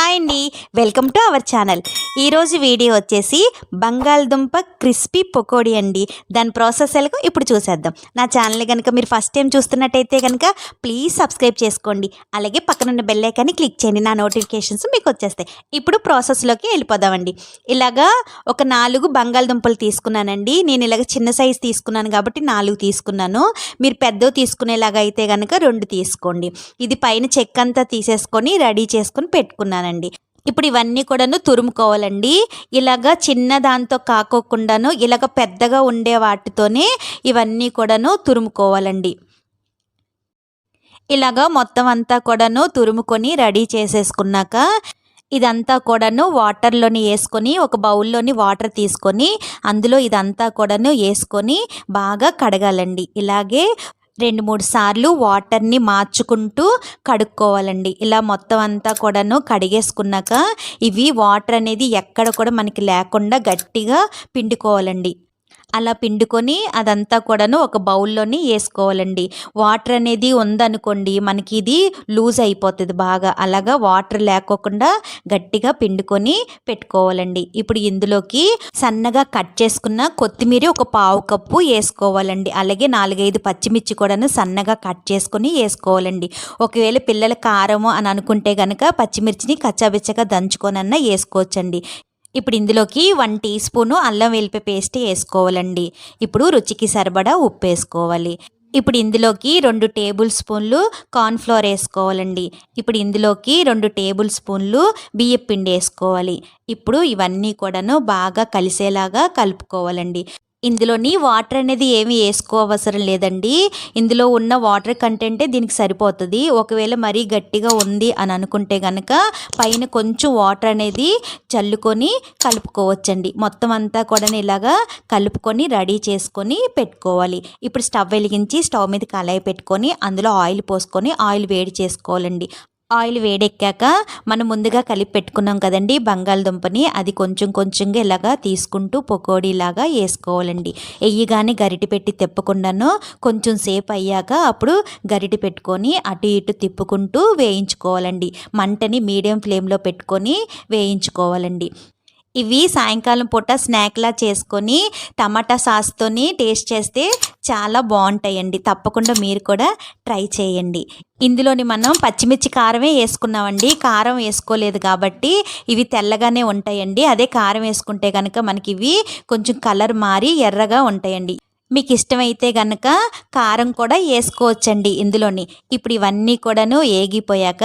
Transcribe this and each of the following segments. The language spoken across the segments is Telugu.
హాయ్ అండి, వెల్కమ్ టు అవర్ ఛానల్. ఈరోజు వీడియో వచ్చేసి బంగాళదుంప క్రిస్పీ పకోడీ అండి. దాని ప్రాసెస్ ఎలాగో ఇప్పుడు చూసేద్దాం. నా ఛానల్ని కనుక మీరు ఫస్ట్ టైం చూస్తున్నట్టయితే కనుక ప్లీజ్ సబ్స్క్రైబ్ చేసుకోండి. అలాగే పక్కనున్న బెల్ ఐకాన్ని క్లిక్ చేయండి, నా నోటిఫికేషన్స్ మీకు వచ్చేస్తాయి. ఇప్పుడు ప్రాసెస్లోకి వెళ్ళిపోదామండి. ఇలాగా ఒక 4 బంగాళదుంపలు తీసుకున్నానండి. నేను ఇలాగ చిన్న సైజు తీసుకున్నాను కాబట్టి 4 తీసుకున్నాను. మీరు పెద్దవి తీసుకునేలాగా అయితే కనుక 2 తీసుకోండి. ఇది పైన చెక్క అంతా తీసేసుకొని రెడీ చేసుకొని పెట్టుకున్నానండి. ఇప్పుడు ఇవన్నీ కూడాను తురుముకోవాలండి. ఇలాగ చిన్న దాంతో కాకోకుండాను ఇలాగ పెద్దగా ఉండే వాటితోనే ఇవన్నీ కూడాను తురుముకోవాలండి. ఇలాగ మొత్తం అంతా కూడాను తురుముకొని రెడీ చేసేసుకున్నాక ఇదంతా కూడాను వాటర్లోని వేసుకొని ఒక బౌల్లోని వాటర్ తీసుకొని అందులో ఇదంతా కూడాను వేసుకొని బాగా కడగాలండి. ఇలాగే 2-3 సార్లు వాటర్ని మార్చుకుంటూ కడుక్కోవాలండి. ఇలా మొత్తం అంతా కూడాను కడిగేసుకున్నాక ఇవి వాటర్ అనేది ఎక్కడ కూడా మనకి లేకుండా గట్టిగా పిండుకోవాలండి. అలా పిండుకొని అదంతా కూడాను ఒక బౌల్లోని వేసుకోవాలండి. వాటర్ అనేది ఉందనుకోండి మనకి ఇది లూజ్ అయిపోతుంది బాగా. అలాగా వాటర్ లేకోకుండా గట్టిగా పిండుకొని పెట్టుకోవాలండి. ఇప్పుడు ఇందులోకి సన్నగా కట్ చేసుకున్న కొత్తిమీర ఒక 1/2 కప్పు వేసుకోవాలండి. అలాగే 4-5 పచ్చిమిర్చి కూడాను సన్నగా కట్ చేసుకొని వేసుకోవాలండి. ఒకవేళ పిల్లల కారము అని అనుకుంటే కనుక పచ్చిమిర్చిని కచ్చాబిచ్చగా దంచుకొనన్నా వేసుకోవచ్చండి. ఇప్పుడు ఇందులోకి 1 టీ స్పూను అల్లం వెల్లిపాయ పేస్ట్ వేసుకోవాలండి. ఇప్పుడు రుచికి సరిపడా ఉప్పు వేసుకోవాలి. ఇప్పుడు ఇందులోకి 2 టేబుల్ స్పూన్లు కార్న్ఫ్లోర్ వేసుకోవాలండి. ఇప్పుడు ఇందులోకి 2 టేబుల్ స్పూన్లు బియ్యం పిండి వేసుకోవాలి. ఇప్పుడు ఇవన్నీ కూడాను బాగా కలిసేలాగా కలుపుకోవాలండి. ఇందులోని వాటర్ అనేది ఏమీ వేసుకోవసరం లేదండి. ఇందులో ఉన్న వాటర్ కంటెంటే దీనికి సరిపోతుంది. ఒకవేళ మరీ గట్టిగా ఉంది అని అనుకుంటే కనుక పైన కొంచెం వాటర్ అనేది చల్లుకొని కలుపుకోవచ్చండి. మొత్తం అంతా కూడా ఇలాగా కలుపుకొని రెడీ చేసుకొని పెట్టుకోవాలి. ఇప్పుడు స్టవ్ వెలిగించి స్టవ్ మీద కళాయి పెట్టుకొని అందులో ఆయిల్ పోసుకొని ఆయిల్ వేడి చేసుకోవాలండి. ఆయిల్ వేడెక్కాక మనం ముందుగా కలిపి పెట్టుకున్నాం కదండి బంగాళదుంపని, అది కొంచెం కొంచెంగా ఇలాగా తీసుకుంటూ పకోడీలాగా వేసుకోవాలండి. వేయగానే గరిటె పెట్టి తిప్పకుండాను కొంచెం సేపు అయ్యాక అప్పుడు గరిటె పెట్టుకొని అటు ఇటు తిప్పుకుంటూ వేయించుకోవాలండి. మంటని మీడియం ఫ్లేమ్లో పెట్టుకొని వేయించుకోవాలండి. ఇవి సాయంకాలం పూట స్నాక్లా చేసుకొని టమాటా సాస్తోని టేస్ట్ చేస్తే చాలా బాగుంటాయండి. తప్పకుండా మీరు కూడా ట్రై చేయండి. ఇందులోని మనం పచ్చిమిర్చి కారమే వేసుకున్నామండి. కారం వేసుకోలేదు కాబట్టి ఇవి తెల్లగానే ఉంటాయండి. అదే కారం వేసుకుంటే కనుక మనకి ఇవి కొంచెం కలర్ మారి ఎర్రగా ఉంటాయండి. మీకు ఇష్టమైతే కనుక కారం కూడా వేసుకోవచ్చండి ఇందులోని. ఇప్పుడు ఇవన్నీ కూడాను ఏగిపోయాక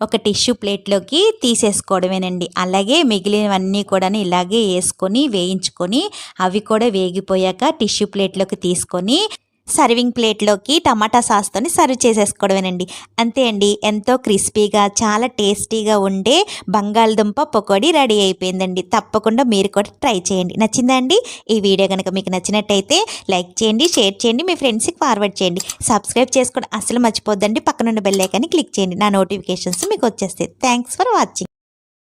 ఒక టిష్యూ ప్లేట్లోకి తీసేసుకోవడమేనండి. అలాగే మిగిలినవన్నీ కూడాను ఇలాగే వేసుకొని వేయించుకొని అవి కూడా వేగిపోయాక టిష్యూ ప్లేట్లోకి తీసుకొని సర్వింగ్ ప్లేట్లోకి టమాటా సాస్తోని సర్వ్ చేసేసుకోవడమేనండి. అంతే అండి, ఎంతో క్రిస్పీగా చాలా టేస్టీగా ఉండే బంగాళదుంప పకోడీ రెడీ అయిపోయిందండి. తప్పకుండా మీరు కూడా ట్రై చేయండి. నచ్చిందా అండి? ఈ వీడియో కనుక మీకు నచ్చినట్టయితే లైక్ చేయండి, షేర్ చేయండి, మీ ఫ్రెండ్స్కి ఫార్వర్డ్ చేయండి. సబ్స్క్రైబ్ చేసుకోవడం అసలు మర్చిపోద్దండి. పక్కనున్న బెల్ ఐకాన్ని క్లిక్ చేయండి, నా నోటిఫికేషన్స్ మీకు వచ్చేస్తాయి. Thanks for watching.